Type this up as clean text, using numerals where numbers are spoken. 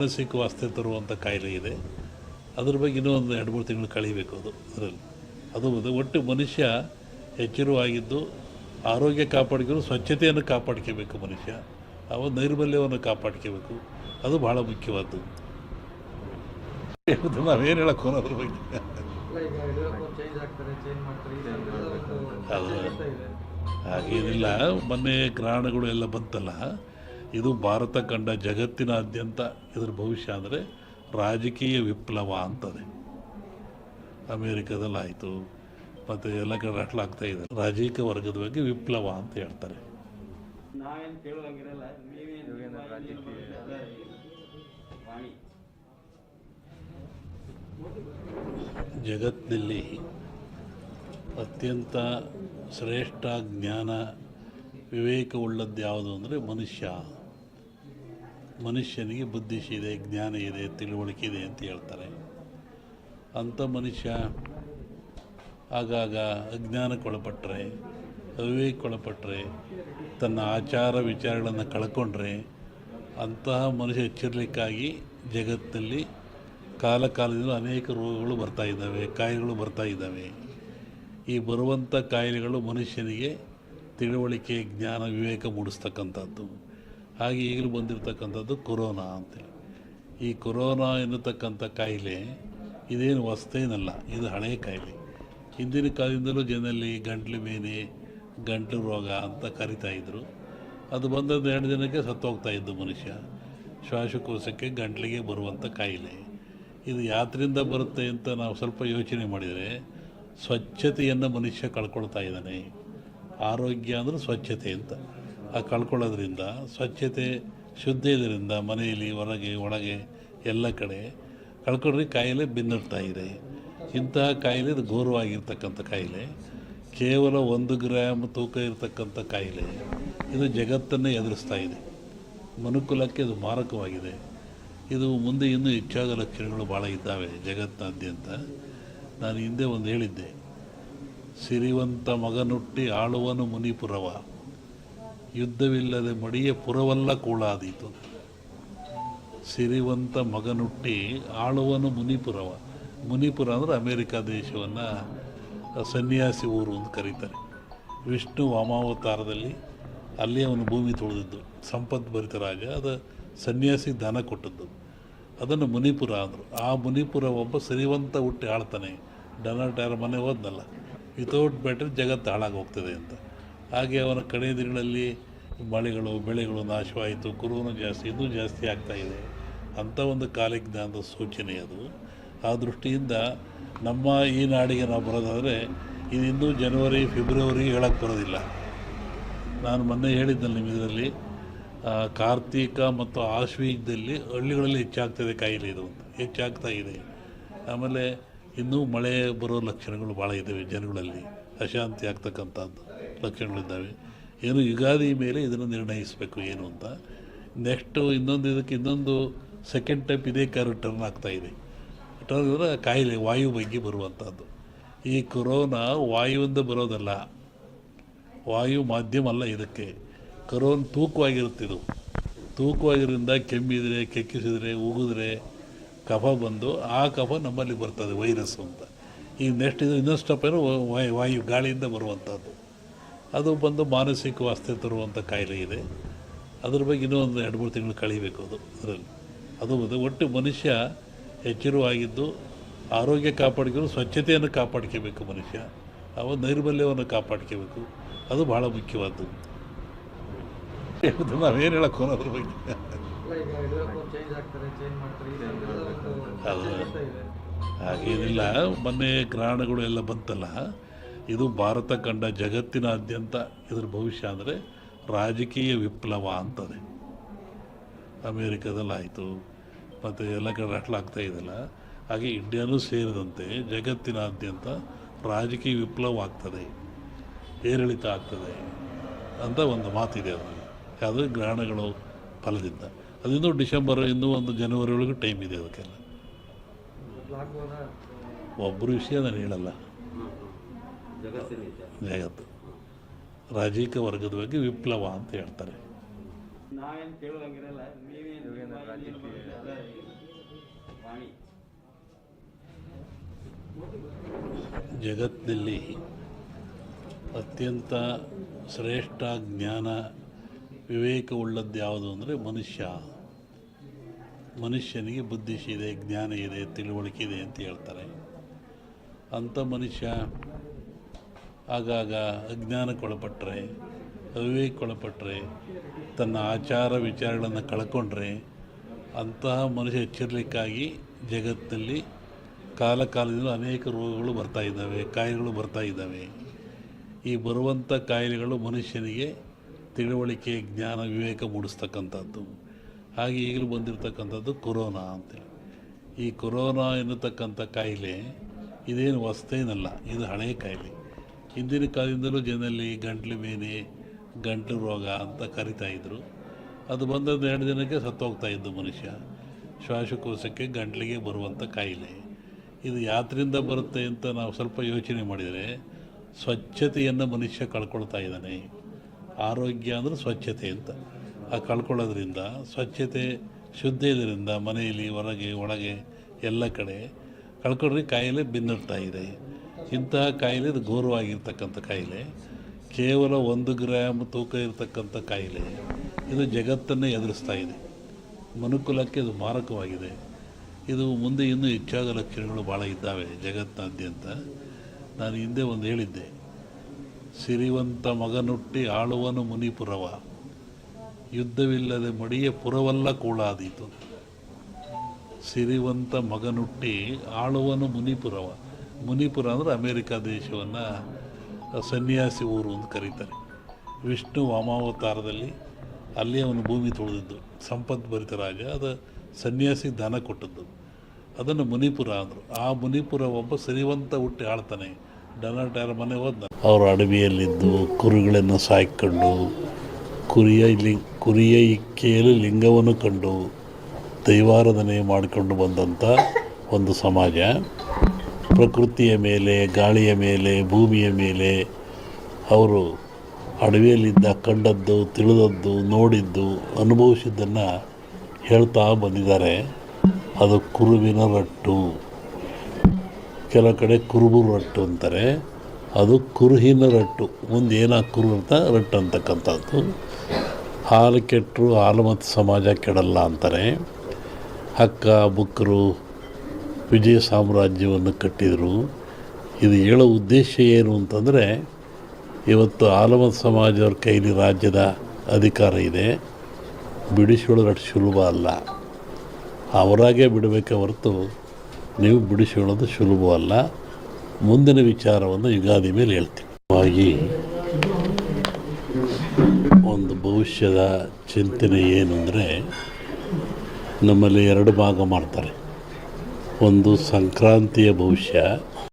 ಮಾನಸಿಕವಾಸ್ತೆ ತರುವಂಥ ಕಾಯಿಲೆ ಇದೆ. ಅದ್ರ ಬಗ್ಗೆ ಇನ್ನೂ ಒಂದು 2-3 ತಿಂಗಳು ಕಳೀಬೇಕು ಅದರಲ್ಲಿ. ಅದು ಒಟ್ಟು ಮನುಷ್ಯ ಎಚ್ಚರವಾಗಿದ್ದು ಆರೋಗ್ಯ ಕಾಪಾಡ್ಕೊಂಡು ಸ್ವಚ್ಛತೆಯನ್ನು ಕಾಪಾಡ್ಕೋಬೇಕು. ಮನುಷ್ಯ ನೈರ್ಮಲ್ಯವನ್ನು ಕಾಪಾಡ್ಕೋಬೇಕು. ಅದು ಭಾಳ ಮುಖ್ಯವಾದ್ದು. ನಾವೇನು ಹೇಳಕ್ಕೆ ಅದ್ರ ಬಗ್ಗೆ ಹಾಗೇನಿಲ್ಲ. ಮೊನ್ನೆ ಗ್ರಹಣಗಳು ಎಲ್ಲ ಬಂತಲ್ಲ, ಇದು ಭಾರತ ಕಂಡ ಜಗತ್ತಿನಾದ್ಯಂತ ಇದರ ಭವಿಷ್ಯ ಅಂದರೆ ರಾಜಕೀಯ ವಿಪ್ಲವ ಅಂತದೆ. ಅಮೇರಿಕಾದಲ್ಲಾಯಿತು, ಮತ್ತು ಎಲ್ಲ ಕಡೆ ಆಗ್ತಾ ಇದೆ. ರಾಜಕೀಯ ವರ್ಗದ ಬಗ್ಗೆ ವಿಪ್ಲವ ಅಂತ ಹೇಳ್ತಾರೆ. ಜಗತ್ತಿನಲ್ಲಿ ಅತ್ಯಂತ ಶ್ರೇಷ್ಠ ಜ್ಞಾನ ವಿವೇಕವುಳ್ಳದ್ದು ಯಾವುದು ಅಂದರೆ ಮನುಷ್ಯನಿಗೆ ಬುದ್ಧಿಶಿ ಇದೆ, ಜ್ಞಾನ ಇದೆ, ತಿಳುವಳಿಕೆ ಇದೆ ಅಂತ ಹೇಳ್ತಾರೆ. ಅಂಥ ಮನುಷ್ಯ ಆಗಾಗ ಅಜ್ಞಾನಕ್ಕೊಳಪಟ್ಟರೆ, ಅವಿವೇಕಕ್ಕೊಳಪಟ್ಟರೆ, ತನ್ನ ಆಚಾರ ವಿಚಾರಗಳನ್ನು ಕಳ್ಕೊಂಡ್ರೆ ಅಂತಹ ಮನುಷ್ಯ ಎಚ್ಚರಿಕೆಗಾಗಿ ಜಗತ್ತಿನಲ್ಲಿ ಕಾಲದಿಂದ ಅನೇಕ ರೋಗಗಳು ಬರ್ತಾಯಿದ್ದಾವೆ, ಕಾಯಿಲೆಗಳು ಬರ್ತಾಯಿದ್ದಾವೆ. ಈ ಬರುವಂಥ ಕಾಯಿಲೆಗಳು ಮನುಷ್ಯನಿಗೆ ತಿಳುವಳಿಕೆ, ಜ್ಞಾನ, ವಿವೇಕ ಮೂಡಿಸ್ತಕ್ಕಂಥದ್ದು. ಹಾಗೆ ಈಗಲೂ ಬಂದಿರತಕ್ಕಂಥದ್ದು ಕೊರೋನಾ ಅಂತೇಳಿ. ಈ ಕೊರೋನಾ ಎನ್ನತಕ್ಕಂಥ ಕಾಯಿಲೆ ಇದೇನು ಹೊಸ್ತೇನಲ್ಲ, ಇದು ಹಳೆಯ ಕಾಯಿಲೆ. ಹಿಂದಿನ ಕಾಲದಿಂದಲೂ ಜನರಲ್ಲಿ ಗಂಟ್ಲು ಬೇನೆ, ಗಂಟಲು ರೋಗ ಅಂತ ಕರಿತಾಯಿದ್ರು. ಅದು ಬಂದದ್ದು 2 ದಿನಕ್ಕೆ ಸತ್ತೋಗ್ತಾಯಿದ್ದು ಮನುಷ್ಯ. ಶ್ವಾಸಕೋಶಕ್ಕೆ, ಗಂಟ್ಲಿಗೆ ಬರುವಂಥ ಕಾಯಿಲೆ. ಇದು ಯಾತ್ರಿಂದ ಬರುತ್ತೆ ಅಂತ ನಾವು ಸ್ವಲ್ಪ ಯೋಚನೆ ಮಾಡಿದರೆ, ಸ್ವಚ್ಛತೆಯನ್ನು ಮನುಷ್ಯ ಕಳ್ಕೊಳ್ತಾ ಇದ್ದಾನೆ. ಆರೋಗ್ಯ ಅಂದರೆ ಸ್ವಚ್ಛತೆ ಅಂತ. ಆ ಕಳ್ಕೊಳ್ಳೋದ್ರಿಂದ, ಸ್ವಚ್ಛತೆ ಶುದ್ಧ ಇದರಿಂದ ಮನೆಯಲ್ಲಿ, ಹೊರಗೆ, ಒಳಗೆ ಎಲ್ಲ ಕಡೆ ಕಳ್ಕೊಂಡ್ರೆ ಕಾಯಿಲೆ ಬೆನ್ನಿಡ್ತಾ ಇದೆ. ಇಂತಹ ಕಾಯಿಲೆ ಇದು ಘೋರವಾಗಿರ್ತಕ್ಕಂಥ ಕಾಯಿಲೆ. ಕೇವಲ 1 ಗ್ರಾಮ್ ತೂಕ ಇರತಕ್ಕಂಥ ಕಾಯಿಲೆ ಇದು ಜಗತ್ತನ್ನೇ ಎದುರಿಸ್ತಾ ಇದೆ. ಮನುಕುಲಕ್ಕೆ ಇದು ಮಾರಕವಾಗಿದೆ. ಇದು ಮುಂದೆ ಇನ್ನೂ ಹೆಚ್ಚಾದ ಲಕ್ಷಣಗಳು ಭಾಳ ಇದ್ದಾವೆ ಜಗತ್ತಿನಾದ್ಯಂತ. ನಾನು ಹಿಂದೆ ಒಂದು ಹೇಳಿದ್ದೆ, ಸಿರಿವಂತ ಮಗನುಟ್ಟಿ ಆಳುವನು ಮುನಿಪುರವ, ಯುದ್ಧವಿಲ್ಲದೆ ಮಡಿಯ ಪುರವಲ್ಲ ಕೂಳಾದೀತು. ಸಿರಿವಂತ ಮಗನುಟ್ಟಿ ಆಳುವನು ಮುನಿಪುರವ. ಮುನಿಪುರ ಅಂದರೆ ಅಮೇರಿಕಾ ದೇಶವನ್ನು ಸನ್ಯಾಸಿ ಊರು ಅಂತ ಕರೀತಾರೆ. ವಿಷ್ಣು ವಾಮಾವತಾರದಲ್ಲಿ ಅಲ್ಲಿ ಅವನು ಭೂಮಿ ತೊಳೆದಿದ್ದು, ಸಂಪದ್ಭರಿತ ರಾಜ. ಅದು ಸನ್ಯಾಸಿ ದಾನ ಕೊಟ್ಟದ್ದು, ಅದನ್ನು ಮುನಿಪುರ ಅಂದರು. ಆ ಮುನಿಪುರ ಒಬ್ಬ ಸಿರಿವಂತ ಹುಟ್ಟಿ ಆಳ್ತಾನೆ. ಡೊನಾಲ್ಡ್ ಟ್ರಂಪ್ ಮನೆ ಹೋದ್ನಲ್ಲ, ವಿತೌಟ್ ಬ್ಯಾಟರಿ ಜಗತ್ತು ಹಾಳಾಗಿ ಹೋಗ್ತದೆ ಅಂತ. ಹಾಗೆ ಅವನ ಕಡೆ ದಿನಗಳಲ್ಲಿ ಮಳೆಗಳು, ಬೆಳೆಗಳು ನಾಶವಾಯಿತು. ಕೊರೋನಾ ಜಾಸ್ತಿ, ಇನ್ನೂ ಜಾಸ್ತಿ ಆಗ್ತಾಯಿದೆ. ಅಂಥ ಒಂದು ಕಾಲಜ್ಞಾನದ ಸೂಚನೆ ಅದು. ಆ ದೃಷ್ಟಿಯಿಂದ ನಮ್ಮ ಈ ನಾಡಿಗೆ ನಾವು ಬರೋದಾದರೆ ಇದು ಇನ್ನೂ ಜನವರಿ, ಫೆಬ್ರವರಿ ಹೇಳಕ್ಕೆ ಬರೋದಿಲ್ಲ. ನಾನು ಮೊನ್ನೆ ಹೇಳಿದ್ದಲ್ಲಿ ನಿಮ್ಮ ಇದರಲ್ಲಿ ಕಾರ್ತಿಕ ಮತ್ತು ಆಶ್ವೀಜದಲ್ಲಿ ಹಳ್ಳಿಗಳಲ್ಲಿ ಹೆಚ್ಚಾಗ್ತದೆ ಕಾಯಿಲೆ ಇದು ಅಂತ, ಹೆಚ್ಚಾಗ್ತಾ ಇದೆ. ಆಮೇಲೆ ಇನ್ನೂ ಮಳೆ ಬರೋ ಲಕ್ಷಣಗಳು ಭಾಳ ಇದ್ದಾವೆ. ಜನಗಳಲ್ಲಿ ಅಶಾಂತಿ ಆಗ್ತಕ್ಕಂಥದ್ದು ಲಕ್ಷಣಗಳಿದ್ದಾವೆ. ಏನು ಯುಗಾದಿ ಮೇಲೆ ಇದನ್ನು ನಿರ್ಣಯಿಸಬೇಕು ಏನು ಅಂತ. ನೆಕ್ಸ್ಟು ಇನ್ನೊಂದು ಸೆಕೆಂಡ್ ಟೈಪ್ ಇದೇ ಟರ್ನ್ ಆಗ್ತಾಯಿದೆ. ಟರ್ನ್ ಅಂದರೆ ಕಾಯಿಲೆ ವಾಯು ಬಗ್ಗೆ ಬರುವಂಥದ್ದು. ಈ ಕೊರೋನಾ ವಾಯುವಿಂದ ಬರೋದಲ್ಲ, ವಾಯು ಮಾಧ್ಯಮ ಅಲ್ಲ ಇದಕ್ಕೆ. ಕೊರೋನಾ ತೂಕವಾಗಿರುತ್ತೆ. ಇದು ತೂಕವಾಗಿರೋದ್ರಿಂದ ಕೆಮ್ಮಿದರೆ, ಕೆಕ್ಕಿಸಿದರೆ, ಉಗಿದ್ರೆ ಕಫ ಬಂದು ಆ ಕಫ ನಮ್ಮಲ್ಲಿ ಬರ್ತದೆ, ವೈರಸ್ ಅಂತ. ಈಗ ನೆಕ್ಸ್ಟ್ ಇದು ಇನ್ನೊಂದು ಸ್ಟೆಪ್ ಏನು, ವಾಯು ಗಾಳಿಯಿಂದ ಬರುವಂಥದ್ದು. ಅದು ಬಂದು ಮಾನಸಿಕವಾಸ್ತೆ ತರುವಂಥ ಕಾಯಿಲೆ ಇದೆ. ಅದ್ರ ಬಗ್ಗೆ ಇನ್ನೂ ಒಂದು 2-3 ತಿಂಗಳು ಕಳೀಬೇಕು ಅದರಲ್ಲಿ. ಅದು ಒಟ್ಟು ಮನುಷ್ಯ ಎಚ್ಚರವಾಗಿದ್ದು ಆರೋಗ್ಯ ಕಾಪಾಡ್ಕೊಂಡು ಸ್ವಚ್ಛತೆಯನ್ನು ಕಾಪಾಡ್ಕೋಬೇಕು. ಮನುಷ್ಯ ನೈರ್ಮಲ್ಯವನ್ನು ಕಾಪಾಡ್ಕೋಬೇಕು. ಅದು ಭಾಳ ಮುಖ್ಯವಾದ್ದು. ನಾವೇನು ಹೇಳಕ್ಕೆ ಅದ್ರ ಬಗ್ಗೆ ಹಾಗೇನಿಲ್ಲ. ಮೊನ್ನೆ ಗ್ರಹಣಗಳು ಎಲ್ಲ ಬಂತಲ್ಲ, ಇದು ಭಾರತ ಕಂಡ ಜಗತ್ತಿನಾದ್ಯಂತ ಇದರ ಭವಿಷ್ಯ ಅಂದರೆ ರಾಜಕೀಯ ವಿಪ್ಲವ ಅಂತದೆ. ಅಮೇರಿಕಾದಲ್ಲಾಯಿತು, ಮತ್ತು ಎಲ್ಲ ಕಡೆ ಆಗ್ತಾ ಇದೆಯಲ್ಲ. ಹಾಗೆ ಇಂಡಿಯಾನೂ ಸೇರಿದಂತೆ ಜಗತ್ತಿನಾದ್ಯಂತ ರಾಜಕೀಯ ವಿಪ್ಲವ ಆಗ್ತದೆ, ಏರಿಳಿತ ಆಗ್ತದೆ ಅಂತ ಒಂದು ಮಾತಿದೆ. ಅದು ಗ್ರಹಣಗಳು ಫಲದಿಂದ. ಅದಿನ್ನೂ ಡಿಸೆಂಬರ್, ಇನ್ನೂ ಒಂದು ಜನವರಿ ಒಳಗೆ ಟೈಮ್ ಇದೆ ಅದಕ್ಕೆಲ್ಲ. ಒಬ್ಬರು ವಿಷಯ ನಾನು ಹೇಳಲ್ಲ, ಜಗತ್ತು ರಾಜಕೀಯ ವರ್ಗದ ಬಗ್ಗೆ ವಿಪ್ಲವ ಅಂತ ಹೇಳ್ತಾರೆ. ನಾವೇನು ಕೇಳೋಂಗಿರಲ್ಲ, ನೀವೇನು ವಾಣಿ. ಜಗತ್ತಿನಲ್ಲಿ ಅತ್ಯಂತ ಶ್ರೇಷ್ಠ ಜ್ಞಾನ ವಿವೇಕವುಳ್ಳದ್ದು ಯಾವುದು ಅಂದರೆ ಮನುಷ್ಯನಿಗೆ ಬುದ್ಧಿ ಇದೆ, ಜ್ಞಾನ ಇದೆ, ತಿಳುವಳಿಕೆ ಇದೆ ಅಂತ ಹೇಳ್ತಾರೆ. ಅಂಥ ಮನುಷ್ಯ ಆಗಾಗ ಅಜ್ಞಾನಕ್ಕೊಳಪಟ್ಟರೆ, ಅವಿವೇಕಕ್ಕೊಳಪಟ್ಟರೆ, ತನ್ನ ಆಚಾರ ವಿಚಾರಗಳನ್ನು ಕಳ್ಕೊಂಡ್ರೆ ಅಂತಹ ಮನುಷ್ಯ ಎಚ್ಚರಿಕೆಗಾಗಿ ಜಗತ್ತಿನಲ್ಲಿ ಕಾಲದಿಂದ ಅನೇಕ ರೋಗಗಳು ಬರ್ತಾ ಇದ್ದಾವೆ, ಕಾಯಿಲೆಗಳು ಬರ್ತಾ ಇದ್ದಾವೆ. ಈ ಬರುವಂಥ ಕಾಯಿಲೆಗಳು ಮನುಷ್ಯನಿಗೆ ತಿಳುವಳಿಕೆ, ಜ್ಞಾನ, ವಿವೇಕ ಮೂಡಿಸ್ತಕ್ಕಂಥದ್ದು. ಹಾಗೆ ಈಗಲೂ ಬಂದಿರತಕ್ಕಂಥದ್ದು ಕೊರೋನಾ ಅಂತೇಳಿ. ಈ ಕೊರೋನಾ ಎನ್ನತಕ್ಕಂಥ ಕಾಯಿಲೆ ಇದೇನು ಹೊಸ್ತೇನಲ್ಲ, ಇದು ಹಳೆಯ ಕಾಯಿಲೆ. ಹಿಂದಿನ ಕಾಲದಿಂದಲೂ ಜನರಲ್ಲಿ ಗಂಟ್ಲು ಬೇನೆ, ಗಂಟಲು ರೋಗ ಅಂತ ಕರಿತಾಯಿದ್ರು. ಅದು ಬಂದದ್ದು 2 ದಿನಕ್ಕೆ ಸತ್ತೋಗ್ತಾ ಇದ್ದು ಮನುಷ್ಯ. ಶ್ವಾಸಕೋಶಕ್ಕೆ, ಗಂಟ್ಲಿಗೆ ಬರುವಂಥ ಕಾಯಿಲೆ. ಇದು ಯಾತ್ರಿಂದ ಬರುತ್ತೆ ಅಂತ ನಾವು ಸ್ವಲ್ಪ ಯೋಚನೆ ಮಾಡಿದರೆ, ಸ್ವಚ್ಛತೆಯನ್ನು ಮನುಷ್ಯ ಕಳ್ಕೊಳ್ತಾ ಇದ್ದಾನೆ. ಆರೋಗ್ಯ ಅಂದರೆ ಸ್ವಚ್ಛತೆ ಅಂತ. ಆ ಕಳ್ಕೊಳ್ಳೋದ್ರಿಂದ, ಸ್ವಚ್ಛತೆ ಶುದ್ಧ ಇದರಿಂದ ಮನೆಯಲ್ಲಿ, ಹೊರಗೆ, ಒಳಗೆ ಎಲ್ಲ ಕಡೆ ಕಳ್ಕೊಂಡ್ರೆ ಕಾಯಿಲೆ ಬೆನ್ನಡ್ತಾ ಇದೆ. ಇಂತಹ ಕಾಯಿಲೆ ಇದು ಘೋರವಾಗಿರ್ತಕ್ಕಂಥ ಕಾಯಿಲೆ. ಕೇವಲ 1 ಗ್ರಾಮ್ ತೂಕ ಇರತಕ್ಕಂಥ ಕಾಯಿಲೆ ಇದು ಜಗತ್ತನ್ನೇ ಎದುರಿಸ್ತಾ ಇದೆ. ಮನುಕುಲಕ್ಕೆ ಇದು ಮಾರಕವಾಗಿದೆ. ಇದು ಮುಂದೆ ಇನ್ನೂ ಹೆಚ್ಚಾದ ಲಕ್ಷಣಗಳು ಭಾಳ ಇದ್ದಾವೆ ಜಗತ್ತಿನಾದ್ಯಂತ. ನಾನು ಹಿಂದೆ ಒಂದು ಹೇಳಿದ್ದೆ, ಸಿರಿವಂತ ಮಗನುಟ್ಟಿ ಆಳುವನು ಮುನಿಪುರವ, ಯುದ್ಧವಿಲ್ಲದೆ ಮಡಿಯ ಪುರವಲ್ಲ ಕೂಳಾದೀತು. ಸಿರಿವಂತ ಮಗನುಟ್ಟಿ ಆಳುವನು ಮುನಿಪುರವ. ಮುನಿಪುರ ಅಂದರೆ ಅಮೇರಿಕಾ ದೇಶವನ್ನು ಸನ್ಯಾಸಿ ಊರು ಅಂತ ಕರೀತಾರೆ. ವಿಷ್ಣು ವಾಮಾವತಾರದಲ್ಲಿ ಅಲ್ಲಿ ಅವನು ಭೂಮಿ ತುಳಿದಿದ್ದು, ಸಂಪದ್ಭರಿತ ರಾಜ. ಅದು ಸನ್ಯಾಸಿಗೆ ದಾನ ಕೊಟ್ಟದ್ದು, ಅದನ್ನು ಮುನಿಪುರ ಅಂದರು. ಆ ಮುನಿಪುರ ಒಬ್ಬ ಸಿರಿವಂತ ಹುಟ್ಟಿ ಆಳ್ತಾನೆ. ಡೊನಾಲ್ಡ್ ಯಾರ ಮನೆ ಹೋದ, ಅವರು ಅಡವಿಯಲ್ಲಿದ್ದು ಕುರಿಗಳನ್ನು ಸಾಯ್ಕೊಂಡು, ಕುರಿಯ ಇಕ್ಕೆಯಲ್ಲಿ ಲಿಂಗವನ್ನು ಕಂಡು ದೈವಾರಾಧನೆ ಮಾಡಿಕೊಂಡು ಬಂದಂಥ ಒಂದು ಸಮಾಜ. ಪ್ರಕೃತಿಯ ಮೇಲೆ, ಗಾಳಿಯ ಮೇಲೆ, ಭೂಮಿಯ ಮೇಲೆ ಅವರು ಅಡವಿಯಲ್ಲಿದ್ದ ಕಂಡದ್ದು, ತಿಳಿದದ್ದು, ನೋಡಿದ್ದು, ಅನುಭವಿಸಿದ್ದನ್ನು ಹೇಳ್ತಾ ಬಂದಿದ್ದಾರೆ. ಅದು ಕುರುವಿನ ರಟ್ಟು, ಕೆಲವು ಕಡೆ ಕುರುಬು ರಟ್ಟು ಅಂತಾರೆ. ಅದು ಕುರುಹಿನ ರಟ್ಟು, ಮುಂದೆ ಏನೋ ಕುರು ಅಂತ ರಟ್ಟು ಅಂತಕ್ಕಂಥದ್ದು. ಹಾಲು ಕೆಟ್ಟರು ಹಾಲು ಮತ್ತು ಸಮಾಜ ಕೆಡಲ್ಲ ಅಂತಾರೆ. ಹಕ್ಕ ಬುಕ್ಕರು ವಿಜಯ ಸಾಮ್ರಾಜ್ಯವನ್ನು ಕಟ್ಟಿದರು. ಇದು ಹೇಳೋ ಉದ್ದೇಶ ಏನು ಅಂತಂದರೆ, ಇವತ್ತು ಆಲಮತ್ ಸಮಾಜದವ್ರ ಕೈಲಿ ರಾಜ್ಯದ ಅಧಿಕಾರ ಇದೆ. ಬಿಡಿಸಿಕೊಳ್ಳೋದು ಅಷ್ಟು ಸುಲಭ ಅಲ್ಲ. ಅವರಾಗೇ ಬಿಡಬೇಕೆ ಹೊರತು ನೀವು ಬಿಡಿಸಿಕೊಳ್ಳೋದು ಸುಲಭವಲ್ಲ. ಮುಂದಿನ ವಿಚಾರವನ್ನು ಯುಗಾದಿ ಮೇಲೆ ಹೇಳ್ತೀವಿ. ಹಾಗಾಗಿ ಒಂದು ಭವಿಷ್ಯದ ಚಿಂತನೆ ಏನು ಅಂದರೆ, ನಮ್ಮಲ್ಲಿ 2 ಭಾಗ ಮಾಡ್ತಾರೆ. ಒಂದು ಸಂಕ್ರಾಂತಿಯ ಭವಿಷ್ಯ,